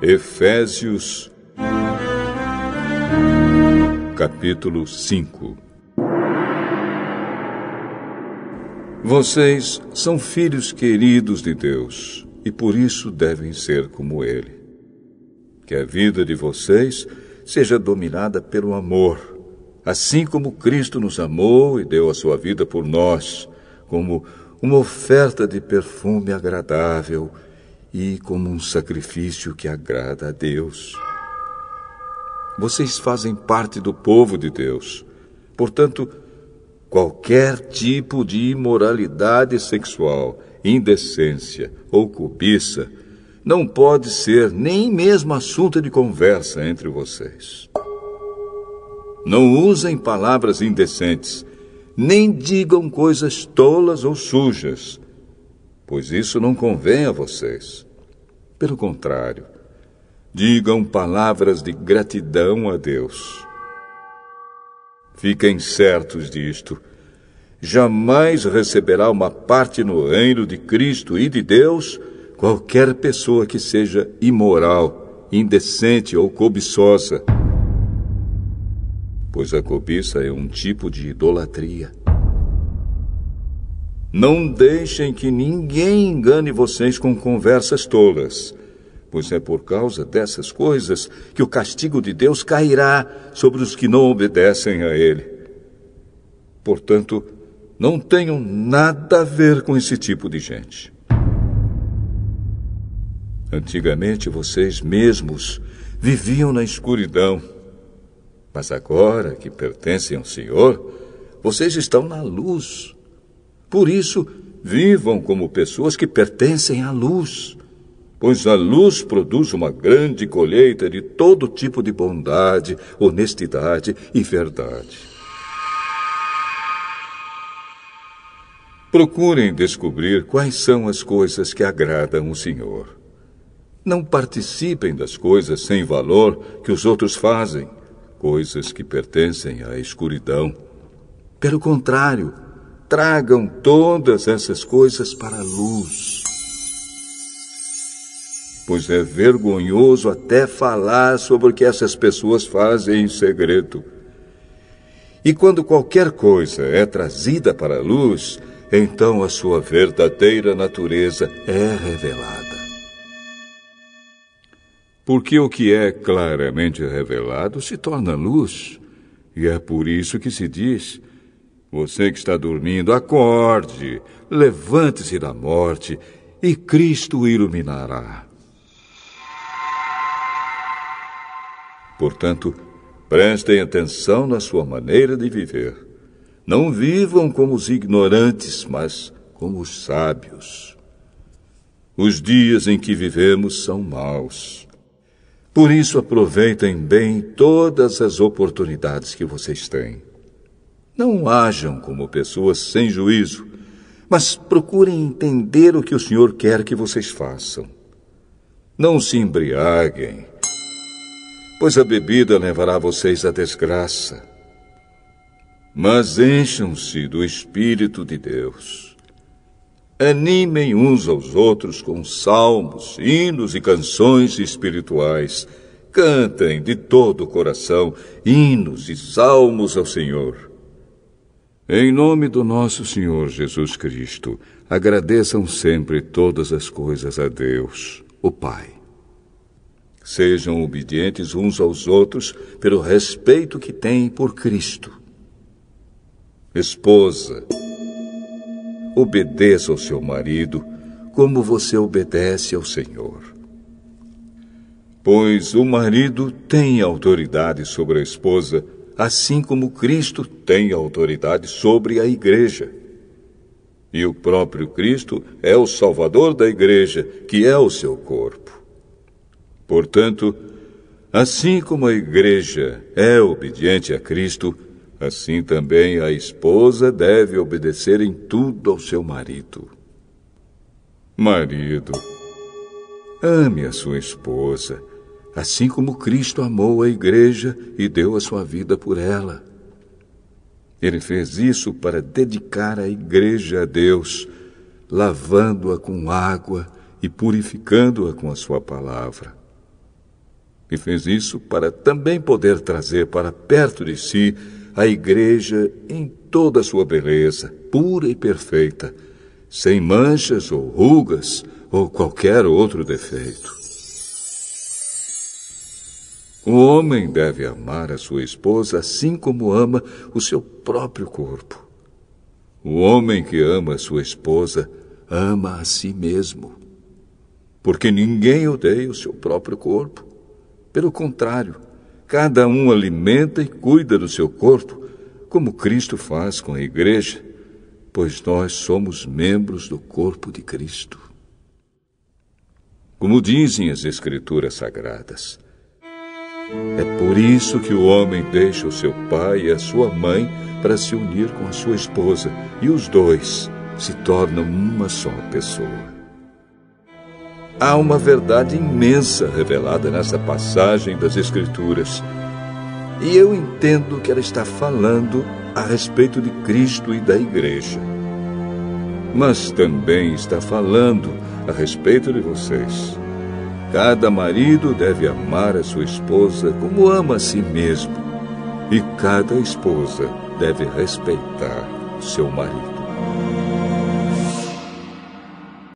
Efésios, capítulo 5. Vocês são filhos queridos de Deus e por isso devem ser como Ele. Que a vida de vocês seja dominada pelo amor, assim como Cristo nos amou e deu a sua vida por nós, como uma oferta de perfume agradável e como um sacrifício que agrada a Deus. Vocês fazem parte do povo de Deus, portanto, qualquer tipo de imoralidade sexual, indecência ou cobiça não pode ser nem mesmo assunto de conversa entre vocês. Não usem palavras indecentes, nem digam coisas tolas ou sujas, pois isso não convém a vocês. Pelo contrário, digam palavras de gratidão a Deus. Fiquem certos disto. Jamais receberá uma parte no reino de Cristo e de Deus qualquer pessoa que seja imoral, indecente ou cobiçosa, pois a cobiça é um tipo de idolatria. Não deixem que ninguém engane vocês com conversas tolas, pois é por causa dessas coisas que o castigo de Deus cairá sobre os que não obedecem a Ele. Portanto, não tenham nada a ver com esse tipo de gente. Antigamente, vocês mesmos viviam na escuridão, mas agora que pertencem ao Senhor, vocês estão na luz. Por isso, vivam como pessoas que pertencem à luz, pois a luz produz uma grande colheita de todo tipo de bondade, honestidade e verdade. Procurem descobrir quais são as coisas que agradam o Senhor. Não participem das coisas sem valor que os outros fazem, coisas que pertencem à escuridão. Pelo contrário, tragam todas essas coisas para a luz. Pois é vergonhoso até falar sobre o que essas pessoas fazem em segredo. E quando qualquer coisa é trazida para a luz, então a sua verdadeira natureza é revelada. Porque o que é claramente revelado se torna luz. E é por isso que se diz: você que está dormindo, acorde, levante-se da morte, e Cristo o iluminará. Portanto, prestem atenção na sua maneira de viver. Não vivam como os ignorantes, mas como os sábios. Os dias em que vivemos são maus. Por isso, aproveitem bem todas as oportunidades que vocês têm. Não ajam como pessoas sem juízo, mas procurem entender o que o Senhor quer que vocês façam. Não se embriaguem, pois a bebida levará vocês à desgraça. Mas encham-se do Espírito de Deus. Animem uns aos outros com salmos, hinos e canções espirituais. Cantem de todo o coração hinos e salmos ao Senhor. Em nome do nosso Senhor Jesus Cristo, agradeçam sempre todas as coisas a Deus, o Pai. Sejam obedientes uns aos outros pelo respeito que têm por Cristo. Esposa, obedeça ao seu marido como você obedece ao Senhor. Pois o marido tem autoridade sobre a esposa, assim como Cristo tem autoridade sobre a igreja. E o próprio Cristo é o Salvador da igreja, que é o seu corpo. Portanto, assim como a igreja é obediente a Cristo, assim também a esposa deve obedecer em tudo ao seu marido. Marido, ame a sua esposa, assim como Cristo amou a igreja e deu a sua vida por ela. Ele fez isso para dedicar a igreja a Deus, lavando-a com água e purificando-a com a sua palavra. E fez isso para também poder trazer para perto de si a igreja em toda a sua beleza, pura e perfeita, sem manchas ou rugas ou qualquer outro defeito. O homem deve amar a sua esposa assim como ama o seu próprio corpo. O homem que ama a sua esposa ama a si mesmo, porque ninguém odeia o seu próprio corpo. Pelo contrário, cada um alimenta e cuida do seu corpo, como Cristo faz com a igreja, pois nós somos membros do corpo de Cristo. Como dizem as Escrituras Sagradas, é por isso que o homem deixa o seu pai e a sua mãe para se unir com a sua esposa, e os dois se tornam uma só pessoa. Há uma verdade imensa revelada nessa passagem das Escrituras, e eu entendo que ela está falando a respeito de Cristo e da igreja. Mas também está falando a respeito de vocês. Cada marido deve amar a sua esposa como ama a si mesmo, e cada esposa deve respeitar seu marido.